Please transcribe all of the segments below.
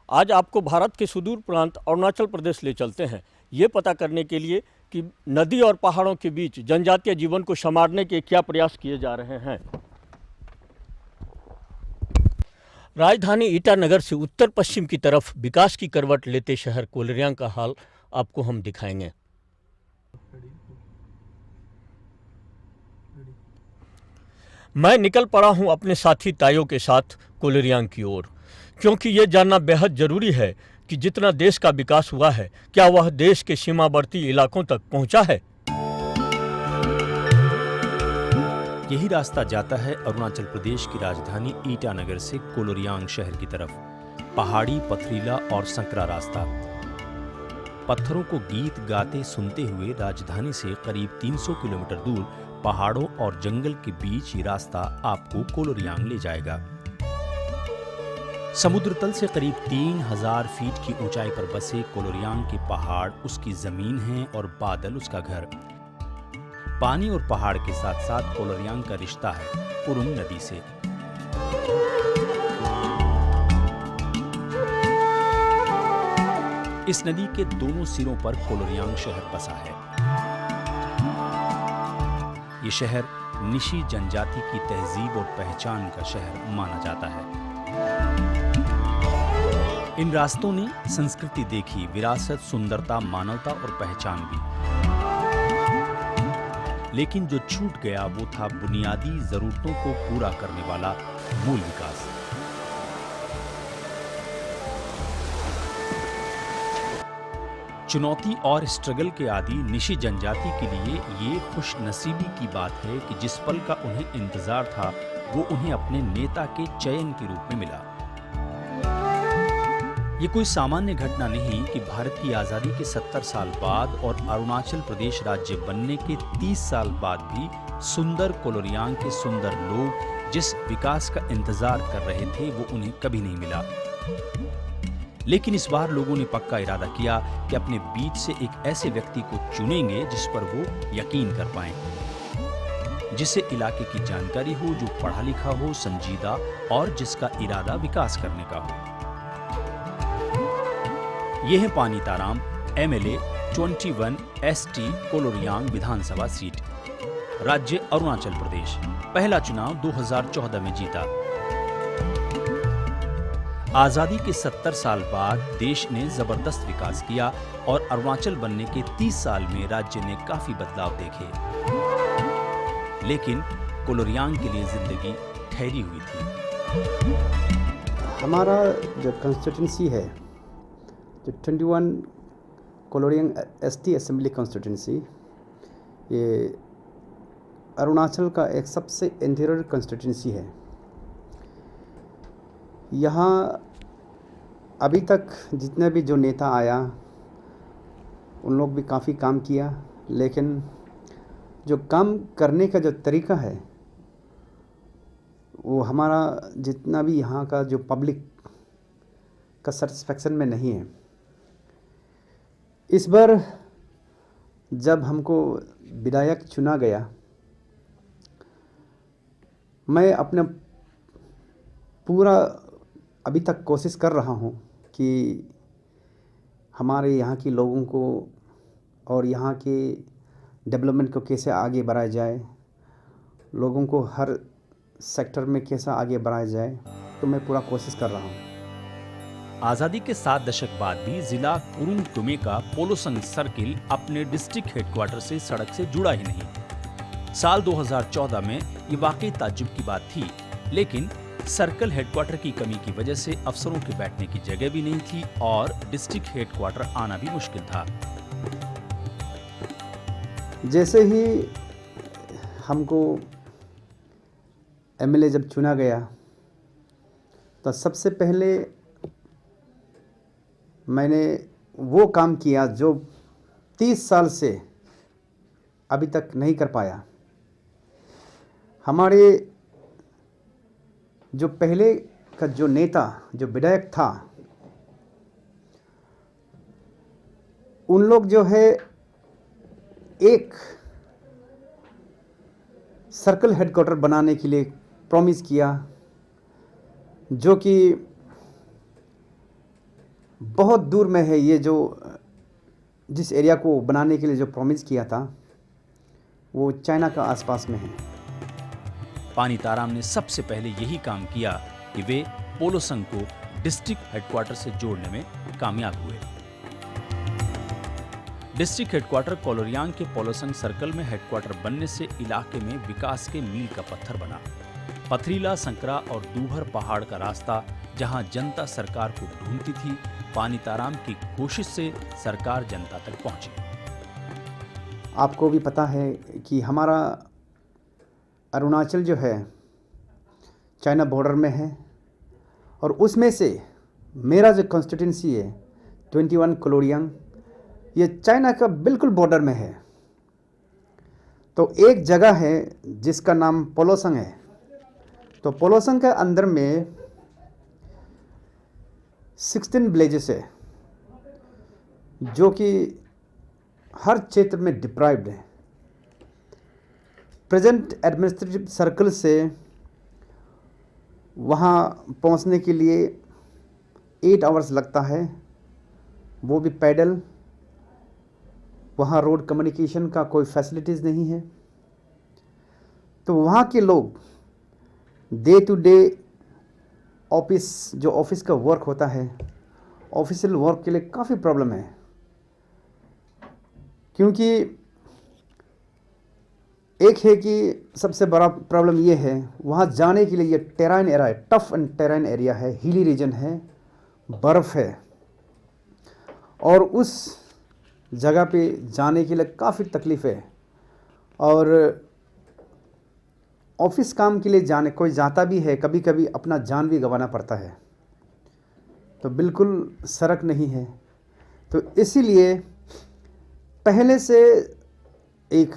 आज आपको भारत के सुदूर प्रांत अरुणाचल प्रदेश ले चलते हैं, ये पता करने के लिए कि नदी और पहाड़ों के बीच जनजातीय जीवन को संवारने के क्या प्रयास किए जा रहे हैं। राजधानी ईटानगर से उत्तर पश्चिम की तरफ विकास की करवट लेते शहर कोलरियांग का हाल आपको हम दिखाएंगे। मैं निकल पड़ा हूं अपने साथी ताइयों के साथ कोलरियांग की ओर, क्योंकि ये जानना बेहद जरूरी है कि जितना देश का विकास हुआ है, क्या वह देश के सीमावर्ती इलाकों तक पहुंचा है। यही रास्ता जाता है अरुणाचल प्रदेश की राजधानी ईटानगर से कोलरियांग शहर की तरफ। पहाड़ी, पथरीला और संकरा रास्ता। पत्थरों को गीत गाते सुनते हुए राजधानी से करीब 300 किलोमीटर दूर पहाड़ों और जंगल के बीच ये रास्ता आपको कोलरियांग ले जाएगा। समुद्र तल से करीब 3000 फीट की ऊंचाई पर बसे कोलरियांग के पहाड़ उसकी जमीन है और बादल उसका घर। पानी और पहाड़ के साथ साथ कोलरियांग का रिश्ता है पुरुंग नदी से। इस नदी के दोनों सिरों पर कोलरियांग शहर बसा है। ये शहर निशी जनजाति की तहजीब और पहचान का शहर माना जाता है। इन रास्तों ने संस्कृति देखी, विरासत, सुंदरता, मानवता और पहचान भी। लेकिन जो छूट गया वो था बुनियादी जरूरतों को पूरा करने वाला मूल विकास। चुनौती और स्ट्रगल के आदि निशी जनजाति के लिए ये खुश नसीबी की बात है कि जिस पल का उन्हें इंतजार था वो उन्हें अपने नेता के चयन के रूप में मिला। ये कोई सामान्य घटना नहीं कि भारत की आजादी के 70 साल बाद और अरुणाचल प्रदेश राज्य बनने के 30 साल बाद भी सुंदर कोलरियांग के सुंदर लोग जिस विकास का इंतजार कर रहे थे वो उन्हें कभी नहीं मिला। लेकिन इस बार लोगों ने पक्का इरादा किया कि अपने बीच से एक ऐसे व्यक्ति को चुनेंगे जिस पर वो यकीन कर पाएं, जिसे इलाके की जानकारी हो, जो पढ़ा लिखा हो, संजीदा और जिसका इरादा विकास करने का हो। यह है पानी ताराम, MLA 21 ST कोलरियांग विधानसभा सीट, राज्य अरुणाचल प्रदेश। पहला चुनाव 2014 में जीता। आजादी के 70 साल बाद देश ने जबरदस्त विकास किया और अरुणाचल बनने के 30 साल में राज्य ने काफी बदलाव देखे। लेकिन कोलरियांग के लिए जिंदगी ठहरी हुई थी। हमारा जो कॉन्स्टिट्यूंसी है, जो 21 कोलरियांग ST असेंबली कॉन्स्टिट्यूंसी, ये अरुणाचल का एक सबसे इंटीरियर कॉन्स्टिट्यूंसी है। यहाँ अभी तक जितने भी जो नेता आया उन लोग भी काफ़ी काम किया, लेकिन जो काम करने का जो तरीका है वो हमारा जितना भी यहाँ का जो पब्लिक का सेटिस्फेक्शन में नहीं है। इस बार जब हमको विधायक चुना गया, मैं अपना पूरा अभी तक कोशिश कर रहा हूँ कि हमारे यहाँ के लोगों को और यहाँ के डेवलपमेंट को कैसे आगे बढ़ाया जाए, लोगों को हर सेक्टर में कैसा आगे बढ़ाया जाए, तो मैं पूरा कोशिश कर रहा हूँ। आजादी के 7 दशक बाद भी जिला पुरुंग तुमे का पोलोसंग सर्किल अपने डिस्ट्रिक्ट हेडक्वार्टर से सड़क से जुड़ा ही नहीं। साल 2014 में ये वाकई ताज्जुब की बात थी, लेकिन सर्कल हेडक्वार्टर की कमी की वजह से अफसरों के बैठने की जगह भी नहीं थी और डिस्ट्रिक्ट हेडक्वार्टर आना भी मुश्किल था। जैसे ही हमको MLA जब चुना गया तो सबसे पहले मैंने वो काम किया जो 30 साल से अभी तक नहीं कर पाया। हमारे जो पहले का जो नेता, जो विधायक था, उन लोग जो है एक सर्कल हेडक्वार्टर बनाने के लिए प्रॉमिस किया, जो कि बहुत दूर में है। ये जो जिस एरिया को बनाने के लिए जो प्रॉमिस किया था वो चाइना का आसपास में है। पानीताराम ने सबसे पहले यही काम किया कि वे पोलोसंग को डिस्ट्रिक्ट हेडक्वार्टर से जोड़ने में कामयाब हुए। डिस्ट्रिक्ट हेडक्वार्टर कोलोरियांग के पोलोसंग सर्कल में हेडक्वार्टर बनने से इलाके में विकास के मील का पत्थर बना। पथरीला, संकरा और दूभर पहाड़ का रास्ता जहां जनता सरकार को ढूंढती थी, पानीताराम की कोशिश से सरकार जनता तक पहुंची। आपको भी पता है कि हमारा अरुणाचल जो है चाइना बॉर्डर में है और उसमें से मेरा जो कॉन्स्टिट्यूंसी है 21 कोलोरियांग, ये चाइना का बिल्कुल बॉर्डर में है। तो एक जगह है जिसका नाम पोलोसंग है। तो पोलोसंग के अंदर में 16 विलेजेस है जो कि हर क्षेत्र में डिप्राइव्ड है। प्रेजेंट एडमिनिस्ट्रेटिव सर्कल से वहाँ पहुँचने के लिए 8 आवर्स लगता है, वो भी पैदल। वहाँ रोड कम्युनिकेशन का कोई फैसिलिटीज़ नहीं है। तो वहाँ के लोग डे टू डे ऑफिस का वर्क होता है, ऑफिशियल वर्क के लिए काफ़ी प्रॉब्लम है, क्योंकि एक है कि सबसे बड़ा प्रॉब्लम ये है वहाँ जाने के लिए ये टेराइन एरिया है, टफ एंड टेराइन एरिया है, हिली रीजन है, बर्फ़ है और उस जगह पे जाने के लिए काफ़ी तकलीफ़ है। और ऑफिस काम के लिए जाने कोई जाता भी है, कभी कभी अपना जान भी गंवाना पड़ता है। तो बिल्कुल सड़क नहीं है। तो इसीलिए पहले से एक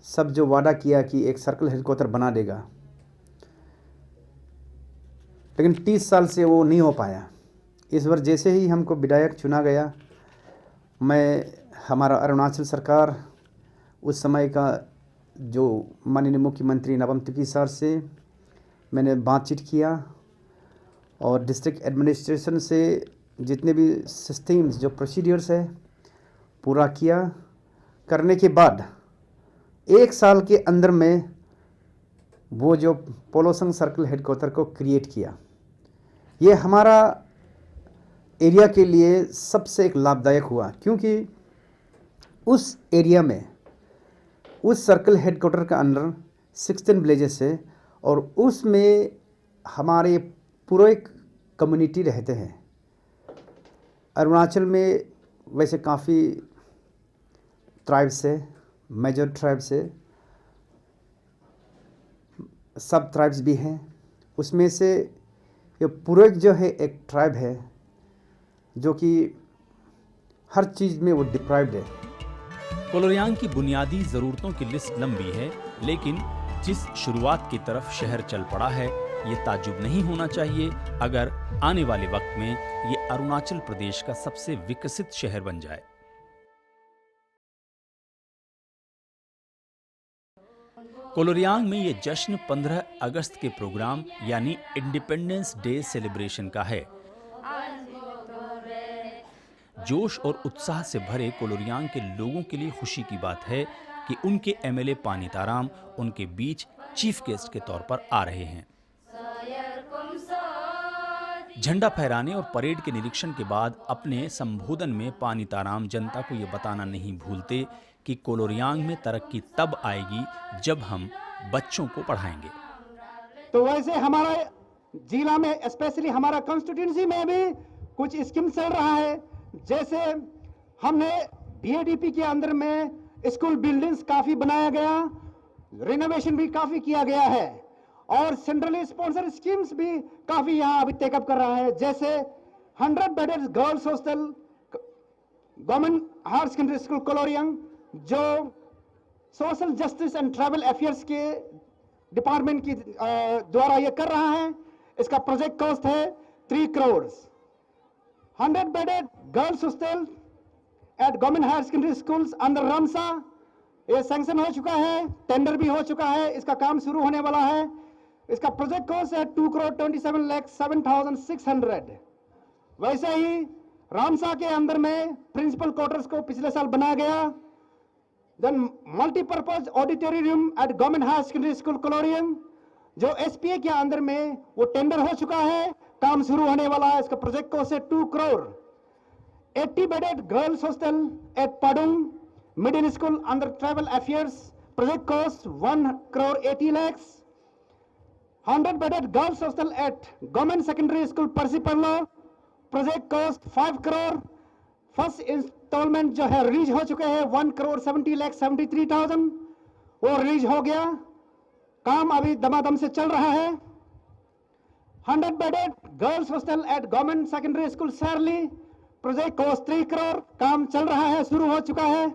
सब जो वादा किया कि एक सर्कल हेडक्वार्टर बना देगा, लेकिन 30 साल से वो नहीं हो पाया। इस बार जैसे ही हमको विधायक चुना गया, हमारा अरुणाचल सरकार उस समय का जो माननीय मुख्यमंत्री नाबम तुकी सर से मैंने बातचीत किया और डिस्ट्रिक्ट एडमिनिस्ट्रेशन से जितने भी सिस्टम्स जो प्रोसीडियर्स है पूरा किया। करने के बाद 1 साल के अंदर में वो जो पोलोसंग सर्कल हेडक्वार्टर को क्रिएट किया। ये हमारा एरिया के लिए सबसे एक लाभदायक हुआ, क्योंकि उस एरिया में उस सर्कल हेडक्वार्टर के अंदर 16 विलेजेस है और उसमें हमारे पूरे कम्युनिटी रहते हैं। अरुणाचल में वैसे काफ़ी ट्राइब्स है, मेजर ट्राइब्स है, सब ट्राइब्स भी हैं। उसमें से ये पूरे जो है एक ट्राइब है जो कि हर चीज़ में वो डिप्राइव्ड है। कोलोरियांग की बुनियादी जरूरतों की लिस्ट लंबी है, लेकिन जिस शुरुआत की तरफ शहर चल पड़ा है, ये ताज्जुब नहीं होना चाहिए अगर आने वाले वक्त में ये अरुणाचल प्रदेश का सबसे विकसित शहर बन जाए। कोलोरियांग में ये जश्न 15 अगस्त के प्रोग्राम यानी इंडिपेंडेंस डे सेलिब्रेशन का है। जोश और उत्साह से भरे कोलोरियांग के लोगों के लिए खुशी की बात है कि उनके एमएलए पानीताराम उनके बीच चीफ गेस्ट के तौर पर आ रहे हैं। झंडा फहराने और परेड के निरीक्षण के बाद अपने संबोधन में पानीताराम जनता को ये बताना नहीं भूलते कि कोलोरियांग में तरक्की तब आएगी जब हम बच्चों को पढ़ाएंगे। तो वैसे हमारा जिला में, स्पेशली हमारा कॉन्स्टिट्यूंसी में भी कुछ स्कीम चल रहा है। जैसे हमने बीएडीपी के अंदर में स्कूल बिल्डिंग्स काफी बनाया गया, रिनोवेशन भी काफी किया गया है और सेंट्रली स्पॉन्सर स्कीम्स भी काफी यहाँ अभी टेकअप कर रहा है। जैसे 100 bedded girls hostel government higher secondary school Koloriang, जो social justice and tribal affairs के डिपार्टमेंट की द्वारा ये कर रहा है। इसका प्रोजेक्ट कॉस्ट है 3 crore. 100 bedded girls hostel at government higher secondary schools under रमसा, ये सैंक्शन हो चुका है, टेंडर भी हो चुका है, इसका काम शुरू होने वाला है। इसका प्रोजेक्ट कॉस्ट है 2,27,07,600। वैसे ही रामसा के अंदर में प्रिंसिपल क्वार्टर्स को पिछले साल बनाया गया। Then multipurpose auditorium at government higher secondary school Koloriang जो एसपीए के अंदर में वो टेंडर हो चुका है, काम शुरू होने वाला है। इसका प्रोजेक्ट कॉस्ट है 2 crore. 80 bedded girls hostel at Padung middle school under tribal affairs, project cost 1 crore 80 lakhs। 100 bedded girls hostel at government secondary school Parsiparlo, project cost 5 crore. First installment जो है रिलीज हो चुके हैं 1 करोड़ 70,73,000, वो रिलीज हो गया। काम अभी दमादम से चल रहा है। 100 bedded girls hostel at government secondary school Sarli, project cost 3 crore, काम चल रहा है, शुरू हो चुका है।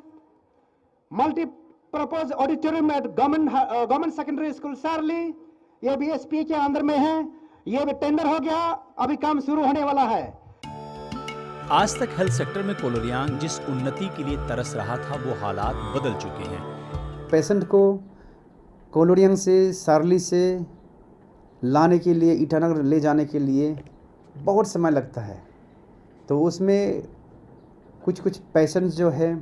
Multipurpose auditorium at government secondary school Sarli, ये भी एसपी के अंदर में है, ये भी टेंडर हो गया, अभी काम शुरू होने वाला है। आज तक हेल्थ सेक्टर में कोलोरियांग जिस उन्नति के लिए तरस रहा था वो हालात बदल चुके हैं। पेशेंट को कोलोरियंग से सारली से लाने के लिए ईटानगर ले जाने के लिए बहुत समय लगता है, तो उसमें कुछ पेशेंट्स जो है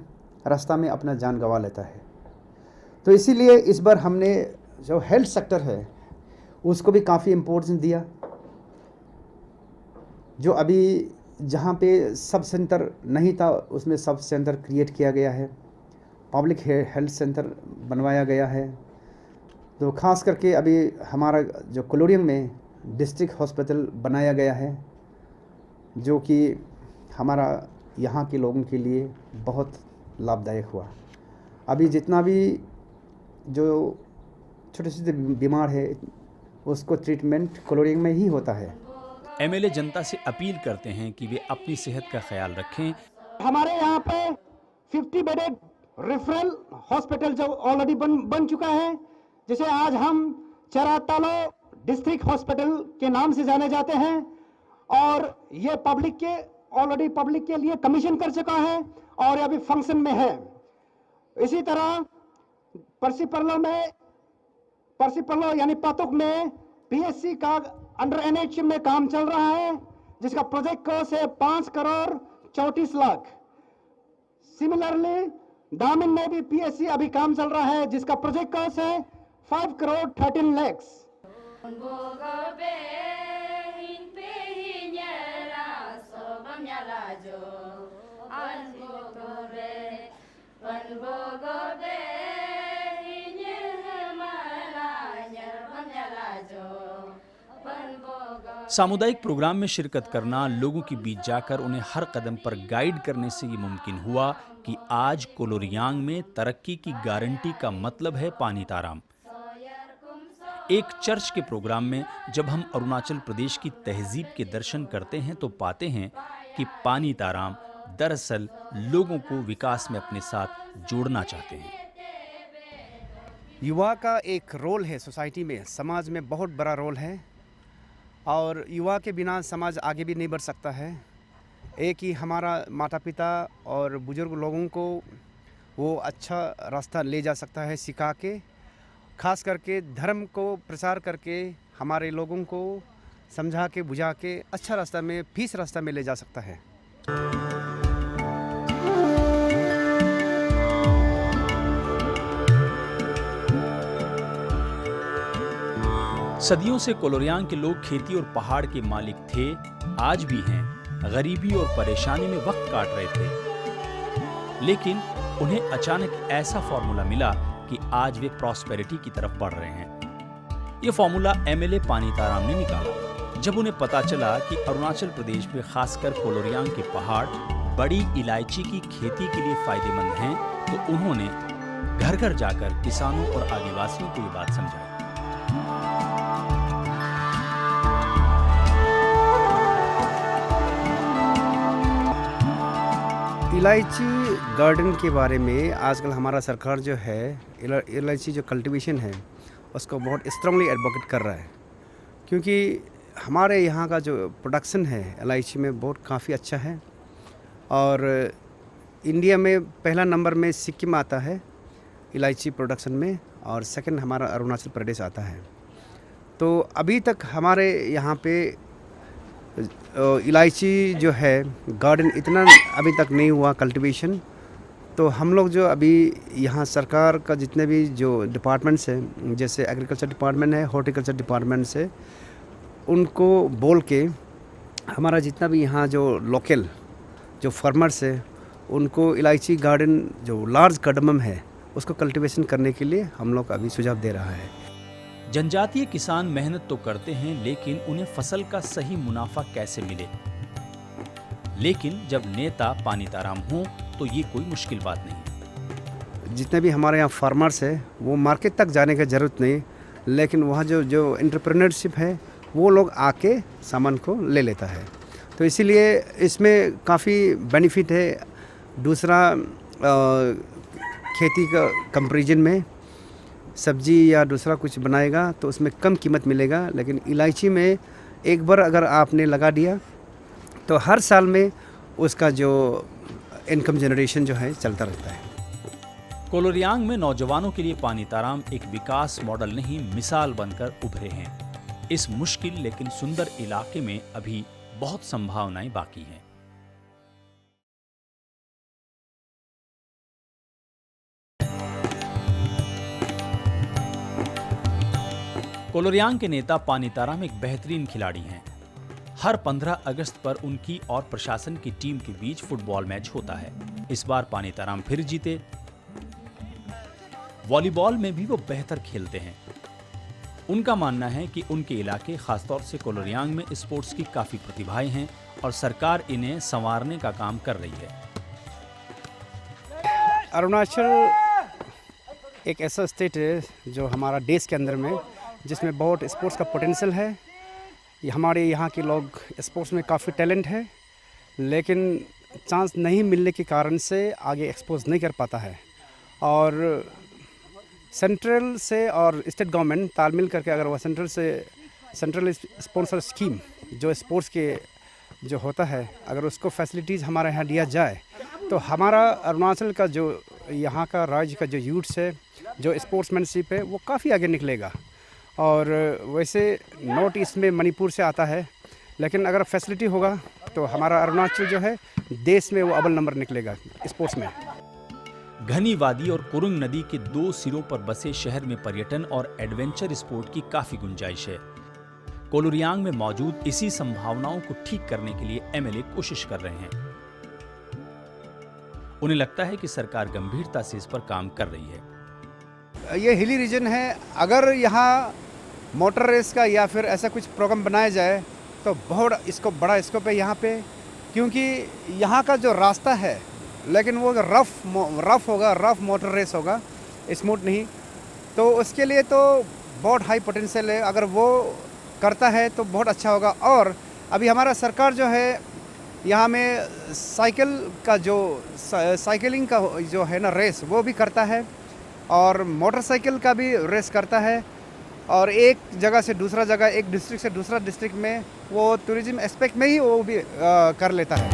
रास्ता में अपना जान गंवा लेता है। तो इसीलिए इस बार हमने जो हेल्थ सेक्टर है उसको भी काफ़ी इम्पोर्टेंस दिया। जो अभी जहाँ पे सब सेंटर नहीं था उसमें सब सेंटर क्रिएट किया गया है, पब्लिक हेल्थ सेंटर बनवाया गया है। तो ख़ास करके अभी हमारा जो कोलोरियम में डिस्ट्रिक्ट हॉस्पिटल बनाया गया है, जो कि हमारा यहाँ के लोगों के लिए बहुत लाभदायक हुआ। अभी जितना भी जो छोटे छोटे बीमार है उसको ट्रीटमेंट कोलोरियम में ही होता है। एमएलए जनता से अपील करते हैं कि वे अपनी सेहत का ख्याल रखें। हमारे यहाँ पे 50 बेडेड रेफरल हॉस्पिटल जो ऑलरेडी बन चुका है, जिसे आज हम चरातालो डिस्ट्रिक्ट हॉस्पिटल के नाम से जाने जाते हैं, और ये ऑलरेडी पब्लिक के लिए कमीशन कर चुका है और अभी फंक्शन में है। इसी तरह परसीपल्लो यानी पातुक में पीएससी का अंडर एनएच में काम चल रहा है, जिसका प्रोजेक्ट कॉस्ट है 5 करोड़ 34 लाख। सिमिलरली दामिन में भी पीएससी अभी काम चल रहा है, जिसका प्रोजेक्ट कॉस्ट है 5 करोड़ 13 lakhs। सामुदायिक प्रोग्राम में शिरकत करना, लोगों के बीच जाकर उन्हें हर कदम पर गाइड करने से ये मुमकिन हुआ कि आज कोलोरियांग में तरक्की की गारंटी का मतलब है पानी ताराम। एक चर्च के प्रोग्राम में जब हम अरुणाचल प्रदेश की तहजीब के दर्शन करते हैं तो पाते हैं कि पानी ताराम दरअसल लोगों को विकास में अपने साथ जोड़ना चाहते हैं। युवा का एक रोल है सोसाइटी में, समाज में बहुत बड़ा रोल है, और युवा के बिना समाज आगे भी नहीं बढ़ सकता है। एक ही हमारा माता पिता और बुजुर्ग लोगों को वो अच्छा रास्ता ले जा सकता है सिखा के, खास करके धर्म को प्रचार करके हमारे लोगों को समझा के बुझा के अच्छा रास्ता में, पीस रास्ता में ले जा सकता है। सदियों से कोलोरियांग के लोग खेती और पहाड़ के मालिक थे, आज भी हैं। गरीबी और परेशानी में वक्त काट रहे थे, लेकिन उन्हें अचानक ऐसा फॉर्मूला मिला कि आज वे प्रॉस्पेरिटी की तरफ बढ़ रहे हैं। ये फॉर्मूला एमएलए पानी ताराम ने निकाला। जब उन्हें पता चला कि अरुणाचल प्रदेश में खासकर कोलोरियांग के पहाड़ बड़ी इलायची की खेती के लिए फायदेमंद हैं, तो उन्होंने घर घर जाकर किसानों और आदिवासियों को ये बात समझाई। इलायची गार्डन के बारे में आजकल हमारा सरकार जो है इलायची जो कल्टीवेशन है उसको बहुत स्ट्रांगली एडवोकेट कर रहा है, क्योंकि हमारे यहाँ का जो प्रोडक्शन है इलायची में बहुत काफ़ी अच्छा है, और इंडिया में पहला नंबर में सिक्किम आता है इलायची प्रोडक्शन में, और सेकंड हमारा अरुणाचल प्रदेश आता है। तो अभी तक हमारे यहाँ पे इलायची जो है गार्डन इतना अभी तक नहीं हुआ कल्टीवेशन। तो हम लोग जो अभी यहाँ सरकार का जितने भी जो डिपार्टमेंट्स हैं, जैसे एग्रीकल्चर डिपार्टमेंट है, हॉर्टिकल्चर डिपार्टमेंट्स है, उनको बोल के हमारा जितना भी यहाँ जो लोकल जो फार्मर्स है उनको इलायची गार्डन जो लार्ज कार्डमम है उसको कल्टीवेशन करने के लिए हम लोग अभी सुझाव दे रहा है। जनजातीय किसान मेहनत तो करते हैं, लेकिन उन्हें फसल का सही मुनाफा कैसे मिले? लेकिन जब नेता पानीताराम हो तो ये कोई मुश्किल बात नहीं। जितने भी हमारे यहाँ फार्मर्स है वो मार्केट तक जाने की ज़रूरत नहीं, लेकिन वहाँ जो जो एंटरप्रेन्योरशिप है वो लोग आके सामान को ले लेता है। तो इसीलिए इसमें काफ़ी बेनिफिट है। दूसरा खेती का कंपैरिजन में सब्जी या दूसरा कुछ बनाएगा तो उसमें कम कीमत मिलेगा, लेकिन इलायची में एक बार अगर आपने लगा दिया तो हर साल में उसका जो इनकम जनरेशन जो है चलता रहता है। कोलोरियांग में नौजवानों के लिए पानीताराम एक विकास मॉडल नहीं, मिसाल बनकर उभरे हैं। इस मुश्किल लेकिन सुंदर इलाके में अभी बहुत संभावनाएं बाकी हैं। कोलोरियांग के नेता पानीताराम एक बेहतरीन खिलाड़ी हैं। हर 15 अगस्त पर उनकी और प्रशासन की टीम के बीच फुटबॉल मैच होता है। इस बार पानीताराम फिर जीते। वॉलीबॉल में भी वो बेहतर खेलते हैं। उनका मानना है कि उनके इलाके, खासतौर से कोलोरियांग में स्पोर्ट्स की काफी प्रतिभाएं हैं और सरकार इन्हें संवारने का काम कर रही है। अरुणाचल एक ऐसा स्टेट है जो हमारा देश के अंदर में जिसमें बहुत स्पोर्ट्स का पोटेंशियल है। हमारे यहाँ के लोग स्पोर्ट्स में काफ़ी टैलेंट है, लेकिन चांस नहीं मिलने के कारण से आगे एक्सपोज नहीं कर पाता है। और सेंट्रल से और स्टेट गवर्नमेंट तालमेल करके अगर वह सेंट्रल स्पॉन्सर स्कीम जो स्पोर्ट्स के जो होता है, अगर उसको फैसिलिटीज़ हमारे यहाँ दिया जाए तो हमारा अरुणाचल का जो यहाँ का राज्य का जो यूथ्स है, जो स्पोर्ट्समैनशिप है, वो काफ़ी आगे निकलेगा। और वैसे नॉर्थ ईस्ट में मणिपुर से आता है, लेकिन अगर फैसिलिटी होगा तो हमारा अरुणाचल जो है देश में वो अव्वल नंबर निकलेगा स्पोर्ट्स में। घनी वादी और कुरुंग नदी के 2 सिरों पर बसे शहर में पर्यटन और एडवेंचर स्पोर्ट की काफी गुंजाइश है। कोलोरियांग में मौजूद इसी संभावनाओं को ठीक करने के लिए एमएलए कोशिश कर रहे हैं। उन्हें लगता है कि सरकार गंभीरता से इस पर काम कर रही है। ये हिली रीजन है, अगर यहाँ मोटर रेस का या फिर ऐसा कुछ प्रोग्राम बनाया जाए तो बहुत इसको बड़ा स्कोप है यहाँ पे, क्योंकि यहाँ का जो रास्ता है, लेकिन वो रफ होगा, रफ मोटर रेस होगा, स्मूथ नहीं। तो उसके लिए तो बहुत हाई पोटेंशियल है, अगर वो करता है तो बहुत अच्छा होगा। और अभी हमारा सरकार जो है यहाँ में साइकिलिंग का जो है ना रेस, वो भी करता है और मोटरसाइकिल का भी रेस करता है। और एक जगह से दूसरा जगह, एक डिस्ट्रिक्ट से दूसरा डिस्ट्रिक्ट में वो टूरिज्म एस्पेक्ट में ही वो भी कर लेता है।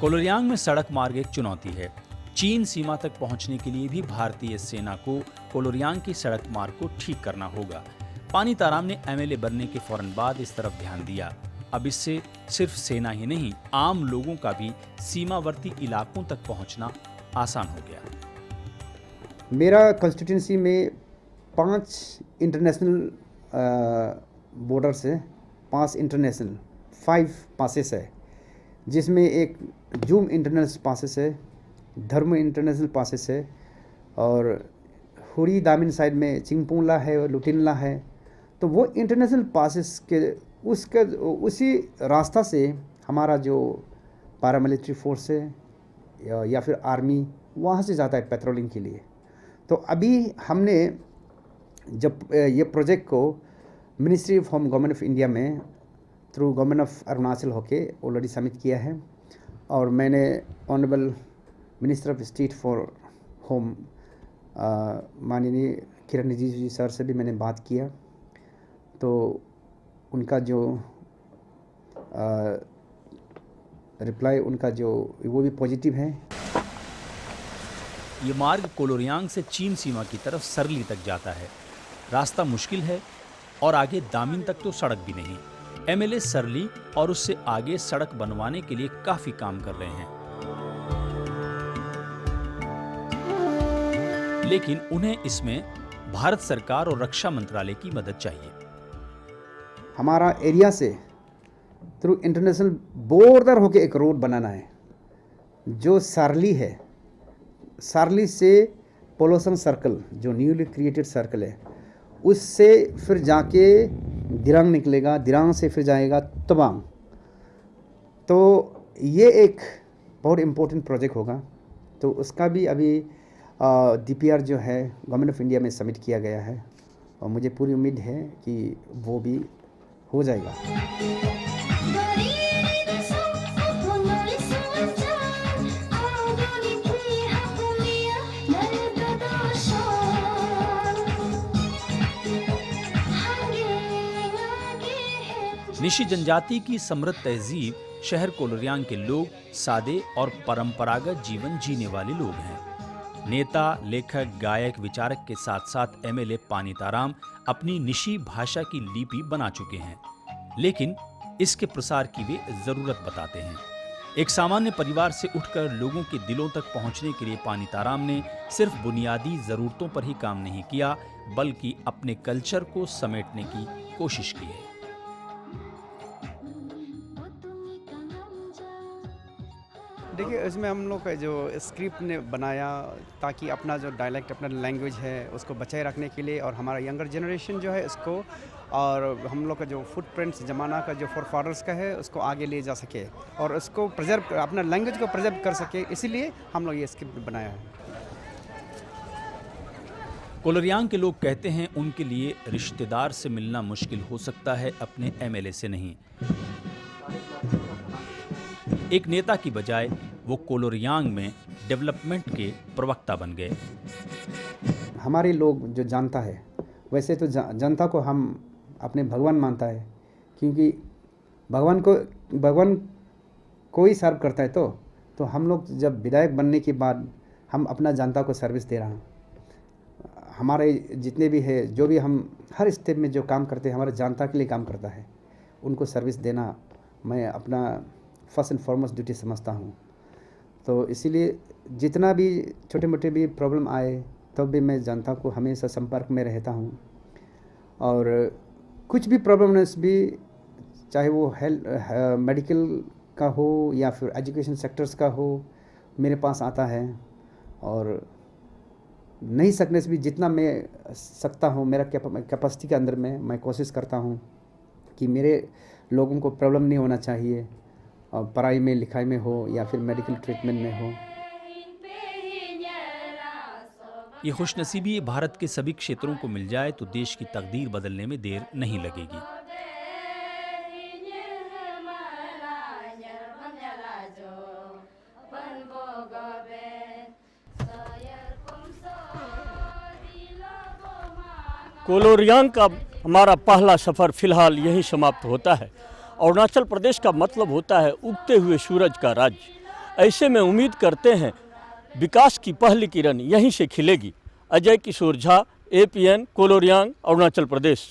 कोलोरियांग में सड़क मार्ग एक चुनौती है। चीन सीमा तक पहुंचने के लिए भी भारतीय सेना को कोलोरियांग की सड़क मार्ग को ठीक करना होगा। पानीताराम ने एमएलए बनने के फौरन बाद इस तरफ ध्यान दिया। अब इससे सिर्फ सेना ही नहीं, आम लोगों का भी सीमावर्ती इलाकों तक पहुंचना आसान हो गया। मेरा कॉन्स्टिट्यूंसी में 5 इंटरनेशनल बॉर्डर्स है, 5 इंटरनेशनल, 5 पासेस है, जिसमें एक जूम इंटरनेशनल पासेस है, धर्म इंटरनेशनल पासेस है, और हुरी दामिन साइड में चिंगपुंगला है और लुटिनला है। तो वो इंटरनेशनल पासेस के उसी रास्ता से हमारा जो पैरामिलिट्री फोर्स है या फिर आर्मी वहाँ से जाता है पेट्रोलिंग के लिए। तो अभी हमने जब ये प्रोजेक्ट को ministry of home government of India में थ्रू गवर्नमेंट ऑफ अरुणाचल होके ऑलरेडी सबमिट किया है, और मैंने honourable minister of state for home माननीय किरण रिजिजू जी सर से भी मैंने बात किया। तो उनका जो रिप्लाई, उनका जो वो भी पॉजिटिव है। ये मार्ग कोलोरियांग से चीन सीमा की तरफ सरली तक जाता है। रास्ता मुश्किल है और आगे दामिन तक तो सड़क भी नहीं। एमएलए सरली और उससे आगे सड़क बनवाने के लिए काफी काम कर रहे हैं, लेकिन उन्हें इसमें भारत सरकार और रक्षा मंत्रालय की मदद चाहिए। हमारा एरिया से थ्रू इंटरनेशनल बॉर्डर होके एक रोड बनाना है जो सारली है, सारली से पोलोसन सर्कल जो न्यूली क्रिएटेड सर्कल है उससे फिर जाके दिरांग निकलेगा, दिरांग से फिर जाएगा तवांग। तो ये एक बहुत इम्पोर्टेंट प्रोजेक्ट होगा। तो उसका भी अभी DPR जो है गवर्नमेंट ऑफ इंडिया में सबमिट किया गया है और मुझे पूरी उम्मीद है कि वो भी हो जाएगा। निशी जनजाति की समृद्ध तहजीब शहर कोलोरियांग के लोग सादे और परंपरागत जीवन जीने वाले लोग हैं। नेता, लेखक, गायक, विचारक के साथ साथ एमएलए पानीताराम अपनी निशी भाषा की लिपि बना चुके हैं, लेकिन इसके प्रसार की वे जरूरत बताते हैं। एक सामान्य परिवार से उठकर लोगों के दिलों तक पहुंचने के लिए पानीताराम ने सिर्फ बुनियादी जरूरतों पर ही काम नहीं किया, बल्कि अपने कल्चर को समेटने की कोशिश की है। देखिए, इसमें हम लोग का जो स्क्रिप्ट ने बनाया ताकि अपना जो डायलेक्ट, अपना लैंग्वेज है उसको बचाए रखने के लिए, और हमारा यंगर जनरेशन जो है इसको, और हम लोग का जो फुटप्रिंट्स ज़माना का जो फोरफादर्स का है उसको आगे ले जा सके और उसको प्रिजर्व, अपना लैंग्वेज को प्रिजर्व कर सके, इसीलिए हम लोग ये स्क्रिप्ट बनाया है। कोलोरियांग के लोग कहते हैं उनके लिए रिश्तेदार से मिलना मुश्किल हो सकता है, अपने एमएलए से नहीं। एक नेता की बजाय वो कोलोरियांग में डेवलपमेंट के प्रवक्ता बन गए। हमारे लोग जो जानता है, वैसे तो जनता को हम अपने भगवान मानता है, क्योंकि भगवान को ही सर्व करता है। तो हम लोग जब विधायक बनने के बाद हम अपना जनता को सर्विस दे रहा हैं। हमारे जितने भी है, जो भी हम हर स्टेप में जो काम करते हैं, हमारे जनता के लिए काम करता है, उनको सर्विस देना मैं अपना फर्स्ट एंड फॉरमोस्ट ड्यूटी समझता हूँ। तो इसीलिए जितना भी छोटे मोटे भी प्रॉब्लम आए तब भी मैं जनता को हमेशा संपर्क में रहता हूँ, और कुछ भी प्रॉब्लम्स भी, चाहे वो हेल्थ मेडिकल का हो या फिर एजुकेशन सेक्टर्स का हो, मेरे पास आता है। और नहीं सकने से भी जितना मैं सकता हूँ, मेरा कैपेसिटी के अंदर में मैं कोशिश करता हूँ कि मेरे लोगों को प्रॉब्लम नहीं होना चाहिए, और पढ़ाई में, लिखाई में हो या फिर मेडिकल ट्रीटमेंट में हो। ये खुशनसीबी भारत के सभी क्षेत्रों को मिल जाए तो देश की तकदीर बदलने में देर नहीं लगेगी। कोलोरियांग का हमारा पहला सफ़र फिलहाल यहीं समाप्त होता है। अरुणाचल प्रदेश का मतलब होता है उगते हुए सूरज का राज्य। ऐसे में उम्मीद करते हैं विकास की पहली किरण यहीं से खिलेगी। अजय किशोर झा, APN, कोलोरियांग, अरुणाचल प्रदेश।